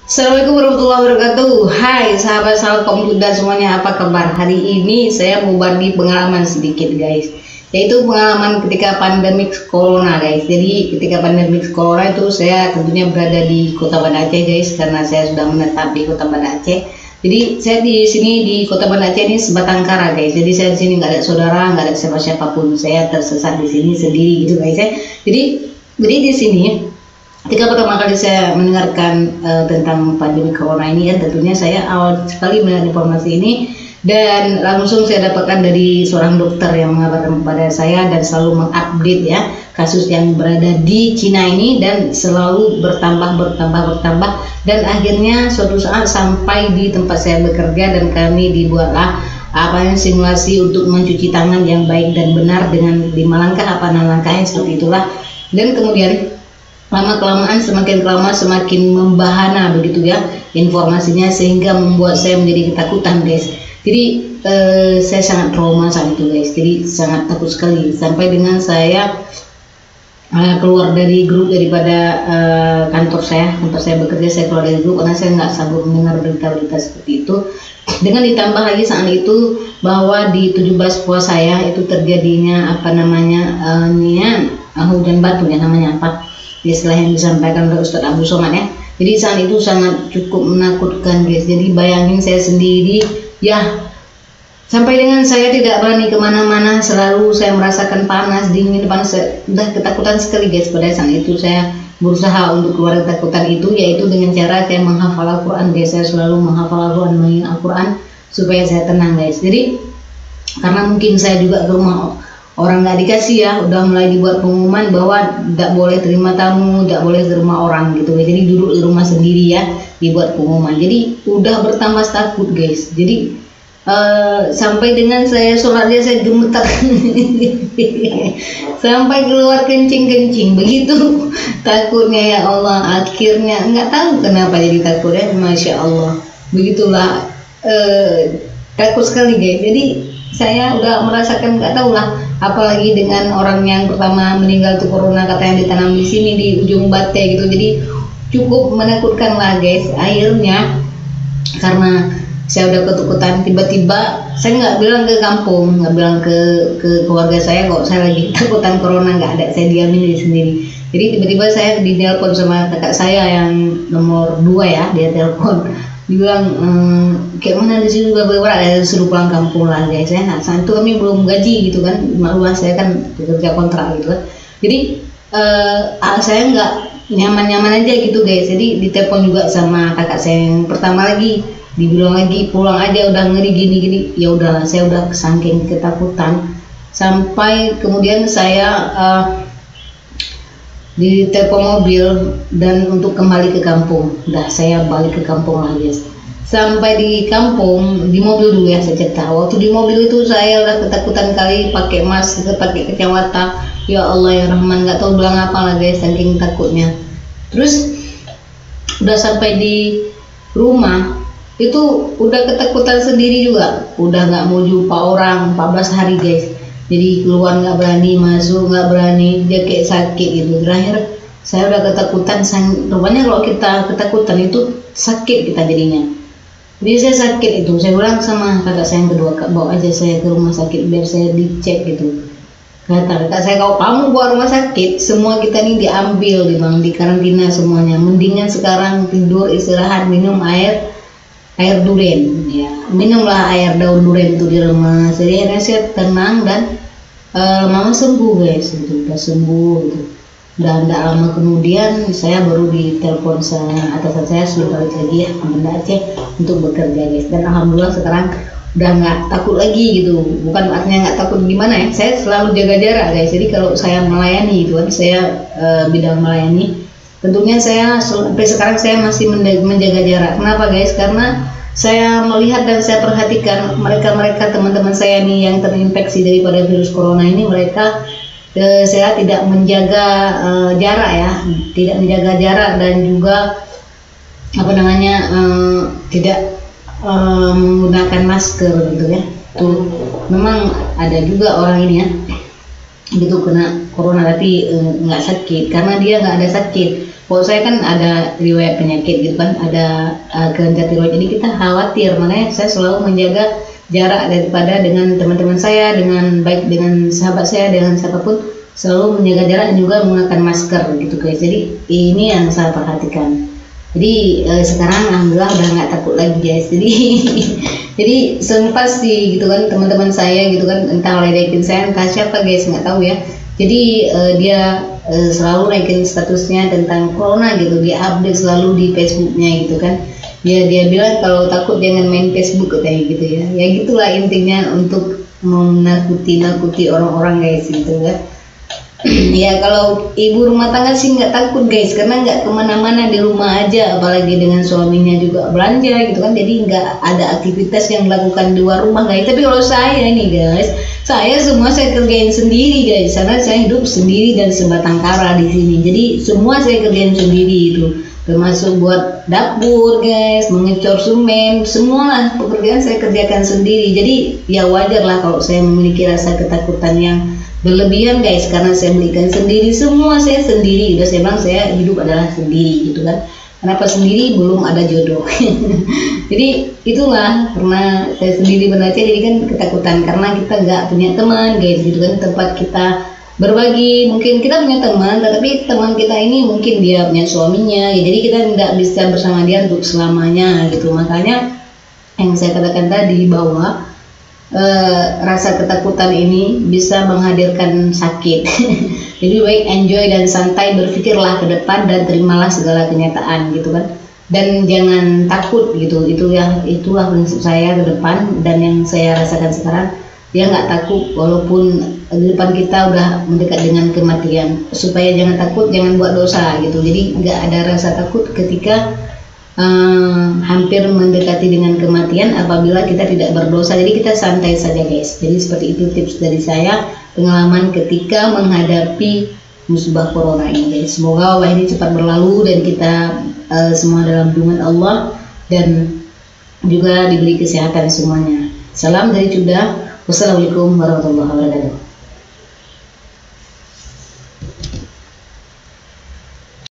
Assalamualaikum warahmatullahi wabarakatuh. Hai sahabat komputer semuanya, apa kabar? Hari ini saya mau bagi pengalaman sedikit guys, yaitu pengalaman ketika pandemik corona guys. Jadi ketika pandemik corona itu saya tentunya berada di Kota Banda Aceh guys, karena saya sudah menetap di Kota Banda Aceh. Jadi saya di sini di Kota Banda Aceh ini sebatang kara guys. Jadi saya di sini nggak ada saudara, nggak ada siapa-siapapun. Saya tersesat di sini sendiri gitu guys ya. Jadi di sini ketika pertama kali saya mendengarkan tentang pandemi corona ini, tentunya saya awal sekali mendengar informasi ini dan langsung saya dapatkan dari seorang dokter yang mengabarkan kepada saya dan selalu mengupdate ya kasus yang berada di Cina ini, dan selalu bertambah dan akhirnya suatu saat sampai di tempat saya bekerja dan kami dibuatlah simulasi untuk mencuci tangan yang baik dan benar dengan 5 langkah langkahnya seperti itulah. Dan kemudian lama-kelamaan semakin membahana begitu ya informasinya, sehingga membuat saya menjadi ketakutan guys. Jadi saya sangat trauma saat itu guys, jadi sangat takut sekali sampai dengan saya keluar dari grup daripada kantor saya bekerja. Saya keluar dari grup karena saya nggak sanggup mendengar berita-berita seperti itu. Dengan ditambah lagi saat itu bahwa di 17 puasa saya itu terjadinya hujan batu ya, namanya apa istilah yang disampaikan oleh Ustadz Abu Somad ya. Jadi saat itu sangat cukup menakutkan guys. Jadi bayangin saya sendiri ya, sampai dengan saya tidak berani kemana-mana, selalu saya merasakan panas, dingin, udah ketakutan sekali guys. Pada saat itu saya berusaha untuk keluar ketakutan itu, yaitu dengan cara saya menghafal Al-Quran guys. Saya selalu menghafal Al-Quran, mengingat Al-Quran supaya saya tenang guys. Jadi karena mungkin saya juga ke rumah orang nggak dikasih ya, udah mulai dibuat pengumuman bahwa tidak boleh terima tamu, tidak boleh ke rumah orang gitu. Jadi duduk di rumah sendiri ya, dibuat pengumuman. Jadi udah bertambah takut guys. Jadi sampai dengan saya sholatnya saya gemetar sampai keluar kencing begitu takutnya ya Allah. Akhirnya nggak tahu kenapa jadi takut ya, masya Allah. Begitulah takut sekali guys. Jadi saya udah merasakan, nggak tahu lah, apalagi dengan orang yang pertama meninggal tuh corona, katanya ditanam di sini di ujung bate gitu. Jadi cukup menakutkan lah guys. Akhirnya karena saya udah ketakutan, tiba-tiba saya nggak bilang ke kampung, nggak bilang ke keluarga saya kok saya lagi takutan corona, nggak ada, saya diamin diri sendiri. Jadi tiba-tiba saya ditelepon sama kakak saya yang nomor 2 ya, dia telepon, dibilang kayak mana di sini juga berat, saya suruh pulang kampung lah guys ya. Nah, saat itu kami belum gaji gitu kan, maklumlah saya kan bekerja kontrak gitu kan. Jadi saya nggak nyaman aja gitu guys. Jadi ditelepon juga sama kakak saya yang pertama lagi, dibilang lagi pulang aja, udah ngeri gini. Ya udahlah, saya udah saking ketakutan sampai kemudian saya di telepon mobil dan untuk kembali ke kampung. Udah saya balik ke kampung lah guys. Sampai di kampung, di mobil dulu ya saya cerita. Waktu di mobil itu saya udah ketakutan kali, pakai masker, pakai kacamata. Ya Allah ya Rahman, nggak tahu bilang apa lah guys, saking takutnya. Terus udah sampai di rumah itu udah ketakutan sendiri juga, udah nggak mau jumpa orang 14 hari guys. Jadi keluar nggak berani, masuk nggak berani, dia kayak sakit gitu. Terakhir saya udah ketakutan, rupanya kalau kita ketakutan itu sakit kita jadinya. Jadi saya sakit itu, saya bilang sama kakak saya yang kedua, kak bawa aja saya ke rumah sakit biar saya dicek gitu. Kata kakak saya, kalau kamu bawa rumah sakit, semua kita ini diambil bang, di karantina semuanya. Mendingan sekarang tidur, istirahat, minum air durian ya, minumlah air daun durian itu di rumah. Jadi akhirnya saya tenang dan lama sembuh guys, itu udah sembuh gitu. Dan tidak lama kemudian saya baru ditelepon sama atasan saya sudah balik lagi ya ke Banda Aceh untuk bekerja guys. Dan alhamdulillah sekarang udah nggak takut lagi gitu. Bukan artinya nggak takut gimana ya, saya selalu jaga jarak guys. Jadi kalau saya melayani gitu kan, saya bidang melayani, tentunya saya sampai sekarang saya masih menjaga jarak. Kenapa guys? Karena saya melihat dan saya perhatikan mereka teman-teman saya nih yang terinfeksi daripada virus corona ini, mereka saya tidak menjaga jarak ya, tidak menjaga jarak dan juga tidak menggunakan masker gitu ya. Tuh memang ada juga orang ini ya gitu kena corona tapi nggak sakit, karena dia nggak ada sakit. Kalau saya kan ada riwayat penyakit gitu kan, ada kelenjar tiroid, jadi kita khawatir, makanya saya selalu menjaga jarak daripada dengan teman-teman saya, dengan baik dengan sahabat saya, dengan siapapun, selalu menjaga jarak dan juga menggunakan masker gitu guys. Jadi ini yang saya perhatikan. Jadi sekarang alhamdulillah udah nggak takut lagi guys. Jadi jadi sempat sih gitu kan teman-teman saya gitu kan, entah ledekin saya entah siapa guys, nggak tahu ya. Jadi dia selalu naikin statusnya tentang corona gitu, dia update selalu di Facebooknya gitu kan. Dia bilang kalau takut jangan main Facebook katanya gitu ya. Ya gitulah intinya, untuk menakuti orang-orang guys gitu kan. Ya kalau ibu rumah tangga sih nggak takut guys, karena nggak kemana-mana, di rumah aja, apalagi dengan suaminya juga belanja gitu kan, jadi nggak ada aktivitas yang dilakukan di luar rumah guys. Tapi kalau saya ini guys, saya semua saya kerjain sendiri guys, karena saya hidup sendiri dan sebatang kara di sini, jadi semua saya kerjain sendiri itu, termasuk buat dapur guys, mengecor semen, semua pekerjaan saya kerjakan sendiri. Jadi ya wajar lah kalau saya memiliki rasa ketakutan yang berlebihan guys, karena saya belikan sendiri, semua saya sendiri. Udah saya bilang saya hidup adalah sendiri gitu kan. Kenapa sendiri? Belum ada jodoh. Jadi itulah, karena saya sendiri benaja, jadi kan ketakutan karena kita nggak punya teman guys gitu kan, tempat kita berbagi. Mungkin kita punya teman, tetapi teman kita ini mungkin dia punya suaminya ya, jadi kita nggak bisa bersama dia untuk selamanya gitu. Makanya yang saya katakan tadi bahwa rasa ketakutan ini bisa menghadirkan sakit. Jadi baik enjoy dan santai, berpikirlah ke depan dan terimalah segala kenyataan gitu kan, dan jangan takut gitu. Itulah prinsip saya ke depan, dan yang saya rasakan sekarang, dia nggak takut walaupun di depan kita udah mendekat dengan kematian, supaya jangan takut, jangan buat dosa gitu. Jadi nggak ada rasa takut ketika hampir mendekati dengan kematian apabila kita tidak berdosa. Jadi kita santai saja guys. Jadi seperti itu tips dari saya, pengalaman ketika menghadapi musibah corona ini guys. Semoga wabah ini cepat berlalu dan kita semua dalam lindungan Allah, dan juga diberi kesehatan semuanya. Salam dari Cuda. Wassalamualaikum warahmatullahi wabarakatuh.